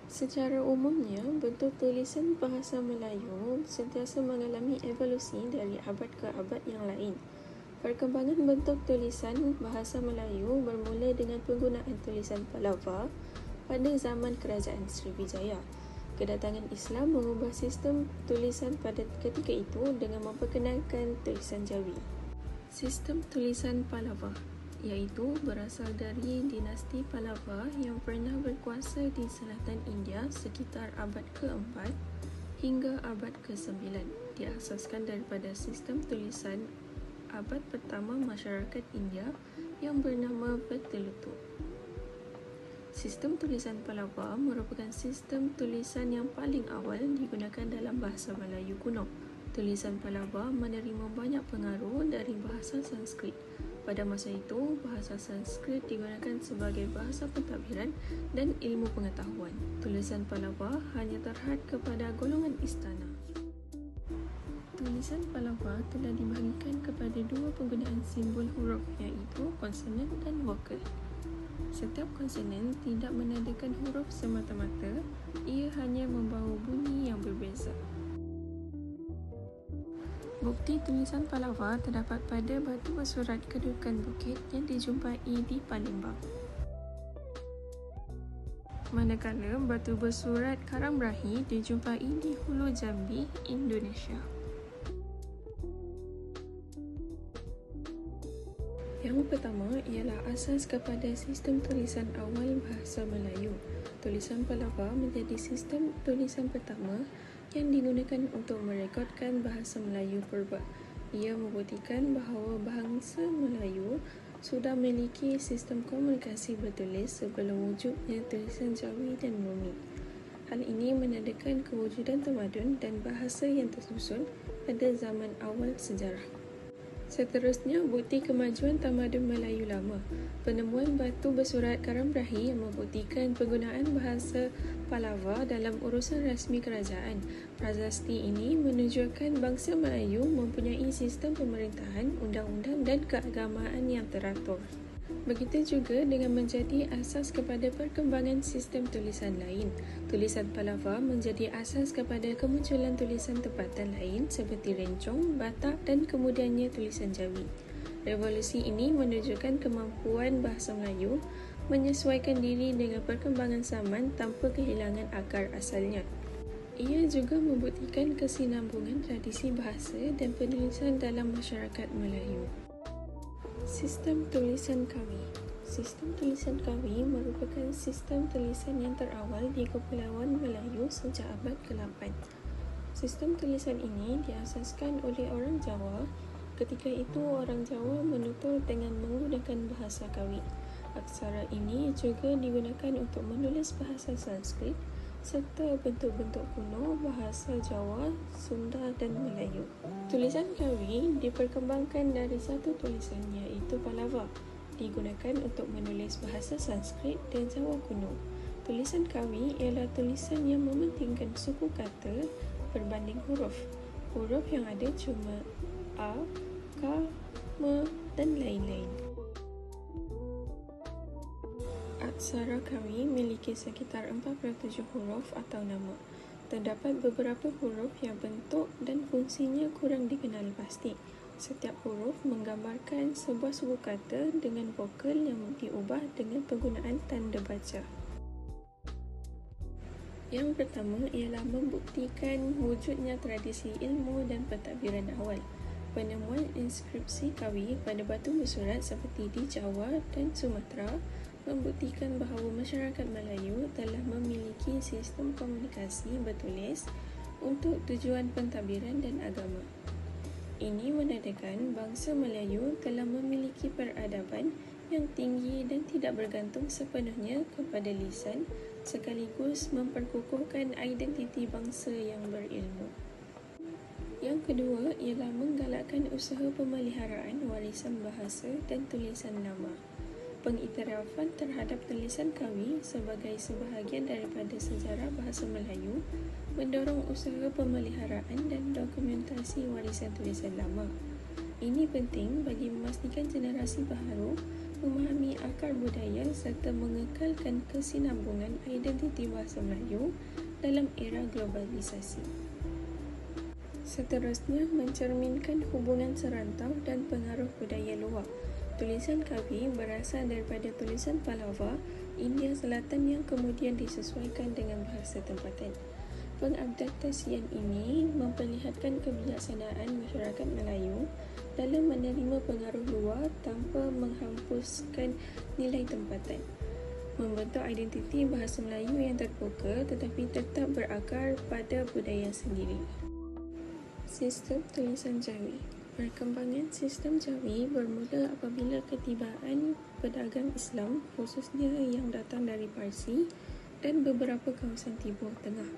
Secara umumnya, bentuk tulisan bahasa Melayu sentiasa mengalami evolusi dari abad ke abad yang lain. Perkembangan bentuk tulisan bahasa Melayu bermula dengan penggunaan tulisan Palava pada zaman Kerajaan Sriwijaya. Kedatangan Islam mengubah sistem tulisan pada ketika itu dengan memperkenalkan tulisan Jawi. Sistem tulisan Palava iaitu berasal dari dinasti Palava yang pernah berkuasa di selatan India sekitar abad ke-4 hingga abad ke-9. Diasaskan daripada sistem tulisan abad pertama masyarakat India yang bernama Betelutu. Sistem tulisan Palava merupakan sistem tulisan yang paling awal digunakan dalam bahasa Melayu kuno. Tulisan Palava menerima banyak pengaruh dari bahasa Sanskrit. Pada masa itu, bahasa Sanskrit digunakan sebagai bahasa pentadbiran dan ilmu pengetahuan. Tulisan Palava hanya terhad kepada golongan istana. Tulisan Palava telah dibahagikan kepada dua penggunaan simbol huruf iaitu konsonan dan vokal. Setiap konsonan tidak menandakan huruf semata-mata, ia hanya membawa bunyi yang berbeza. Bukti tulisan Palava terdapat pada batu bersurat kedudukan bukit yang dijumpai di Palembang. Manakala batu bersurat Karambrahi dijumpai di Hulu Jambi, Indonesia. Yang pertama ialah asas kepada sistem tulisan awal bahasa Melayu. Tulisan Palava menjadi sistem tulisan pertama yang digunakan untuk merekodkan bahasa Melayu purba. Ia membuktikan bahawa bangsa Melayu sudah memiliki sistem komunikasi bertulis sebelum wujudnya tulisan Jawi dan Bumi. Hal ini menandakan kewujudan tamadun dan bahasa yang tersusun pada zaman awal sejarah. Seterusnya, bukti kemajuan tamadun Melayu lama. Penemuan batu bersurat Karambrahi yang membuktikan penggunaan bahasa Palava dalam urusan rasmi kerajaan. Prasasti ini menunjukkan bangsa Melayu mempunyai sistem pemerintahan, undang-undang dan keagamaan yang teratur. Begitu juga dengan menjadi asas kepada perkembangan sistem tulisan lain. Tulisan Palava menjadi asas kepada kemunculan tulisan tempatan lain seperti Rencong, Batak dan kemudiannya tulisan Jawi. Revolusi ini menunjukkan kemampuan bahasa Melayu menyesuaikan diri dengan perkembangan zaman tanpa kehilangan akar asalnya. Ia juga membuktikan kesinambungan tradisi bahasa dan penulisan dalam masyarakat Melayu. Sistem tulisan Kawi. Sistem tulisan Kawi merupakan sistem tulisan yang terawal di Kepulauan Melayu sejak abad ke-8. Sistem tulisan ini diasaskan oleh orang Jawa. Ketika itu, orang Jawa menutur dengan menggunakan bahasa Kawi. Aksara ini juga digunakan untuk menulis bahasa Sanskrit serta bentuk-bentuk kuno bahasa Jawa, Sunda dan Melayu. Tulisan Kawi diperkembangkan dari satu tulisan iaitu Palava, digunakan untuk menulis bahasa Sanskrit dan Jawa kuno. Tulisan Kawi ialah tulisan yang mementingkan suku kata berbanding huruf. Huruf yang ada cuma A, K, M dan lain-lain. Aksara Kawi memiliki sekitar 47 huruf atau nama. Terdapat beberapa huruf yang bentuk dan fungsinya kurang dikenal pasti. Setiap huruf menggambarkan sebuah suku kata dengan vokal yang diubah dengan penggunaan tanda baca. Yang pertama ialah membuktikan wujudnya tradisi ilmu dan pentadbiran awal. Penemuan inskripsi Kawi pada batu bersurat seperti di Jawa dan Sumatera membuktikan bahawa masyarakat Melayu telah memiliki sistem komunikasi bertulis untuk tujuan pentadbiran dan agama. Ini menandakan bangsa Melayu telah memiliki peradaban yang tinggi dan tidak bergantung sepenuhnya kepada lisan, sekaligus memperkukuhkan identiti bangsa yang berilmu. Yang kedua ialah menggalakkan usaha pemeliharaan warisan bahasa dan tulisan lama. Pengiktirafan terhadap tulisan Kawi sebagai sebahagian daripada sejarah bahasa Melayu mendorong usaha pemeliharaan dan dokumentasi warisan tulisan lama. Ini penting bagi memastikan generasi baharu memahami akar budaya serta mengekalkan kesinambungan identiti bahasa Melayu dalam era globalisasi. Seterusnya, mencerminkan hubungan serantau dan pengaruh budaya luar. Tulisan Kavi berasal daripada tulisan Pallava, India Selatan yang kemudian disesuaikan dengan bahasa tempatan. Pengadaptasian ini memperlihatkan kebijaksanaan masyarakat Melayu dalam menerima pengaruh luar tanpa menghapuskan nilai tempatan, membentuk identiti bahasa Melayu yang terbuka tetapi tetap berakar pada budaya sendiri. Sistem tulisan Jawi. Perkembangan sistem Jawi bermula apabila ketibaan pedagang Islam, khususnya yang datang dari Parsi dan beberapa kawasan Timur Tengah.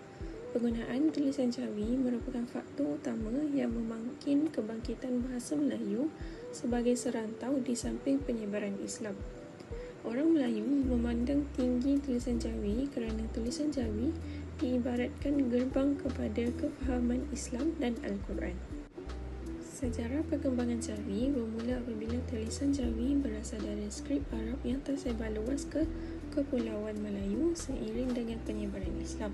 Penggunaan tulisan Jawi merupakan faktor utama yang memangkin kebangkitan bahasa Melayu sebagai serantau di samping penyebaran Islam. Orang Melayu memandang tinggi tulisan Jawi kerana tulisan Jawi diibaratkan gerbang kepada kefahaman Islam dan Al-Quran. Sejarah perkembangan Jawi bermula apabila tulisan Jawi berasal dari skrip Arab yang tersebar luas ke Kepulauan Melayu seiring dengan penyebaran Islam.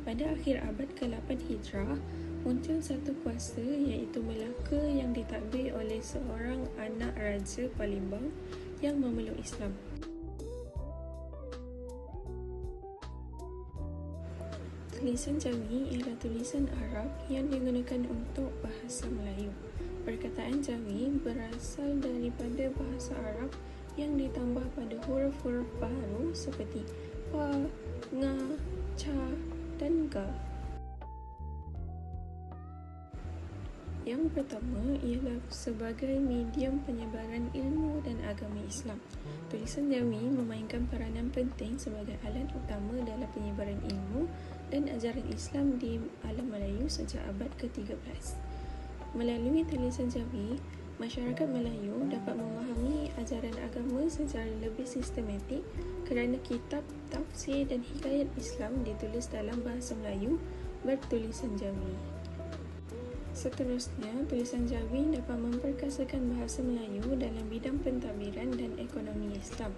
Pada akhir abad ke-8 Hijrah, muncul satu kuasa iaitu Melaka yang ditadbir oleh seorang anak Raja Palembang yang memeluk Islam. Tulisan Jawi ialah tulisan Arab yang digunakan untuk bahasa Melayu. Perkataan Jawi berasal daripada bahasa Arab yang ditambah pada huruf-huruf baharu seperti Pa, Nga, Ca dan Ga. Yang pertama ialah sebagai medium penyebaran ilmu dan agama Islam. Tulisan Jawi memainkan peranan penting sebagai alat utama dalam penyebaran ilmu dan ajaran Islam di alam Melayu sejak abad ke-13. Melalui tulisan Jawi, masyarakat Melayu dapat memahami ajaran agama secara lebih sistematik kerana kitab, tafsir dan hikayat Islam ditulis dalam bahasa Melayu bertulisan Jawi. Seterusnya, tulisan Jawi dapat memperkasakan bahasa Melayu dalam bidang pentadbiran dan ekonomi Islam.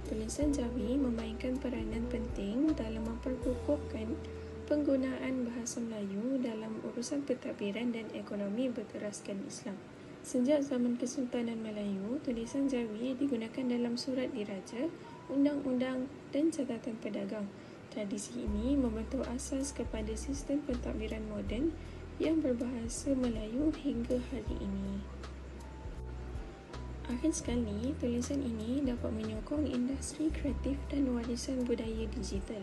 Tulisan Jawi memainkan peranan penting dalam memperkukuhkan penggunaan bahasa Melayu dalam urusan pentadbiran dan ekonomi berteraskan Islam. Sejak zaman Kesultanan Melayu, tulisan Jawi digunakan dalam surat diraja, undang-undang dan catatan pedagang. Tradisi ini membentuk asas kepada sistem pentadbiran moden yang berbahasa Melayu hingga hari ini. Akhir sekali, tulisan ini dapat menyokong industri kreatif dan warisan budaya digital.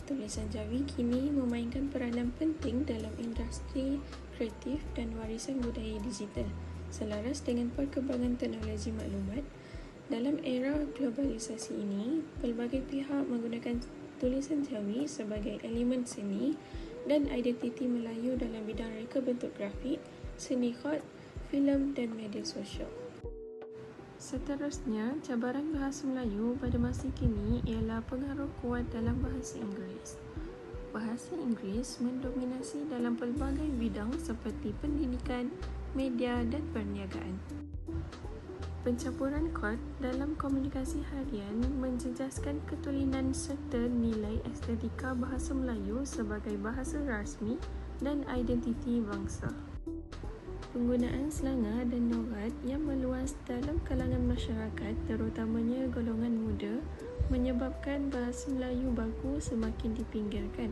Tulisan Jawi kini memainkan peranan penting dalam industri kreatif dan warisan budaya digital. Selaras dengan perkembangan teknologi maklumat, dalam era globalisasi ini, pelbagai pihak menggunakan tulisan Jawi sebagai elemen seni dan identiti Melayu dalam bidang reka bentuk grafik, seni khot, filem dan media sosial. Seterusnya, cabaran bahasa Melayu pada masa kini ialah pengaruh kuat dalam bahasa Inggeris. Bahasa Inggeris mendominasi dalam pelbagai bidang seperti pendidikan, media dan perniagaan. Pencampuran kod dalam komunikasi harian menjejaskan ketulinan serta nilai estetika bahasa Melayu sebagai bahasa rasmi dan identiti bangsa. Penggunaan slangar dan logat yang meluas dalam kalangan masyarakat, terutamanya golongan muda, menyebabkan bahasa Melayu baku semakin dipinggirkan.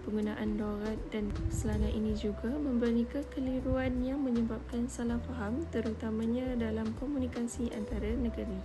Penggunaan logat dan slangar ini juga memberi kekeliruan yang menyebabkan salah faham, terutamanya dalam komunikasi antara negeri.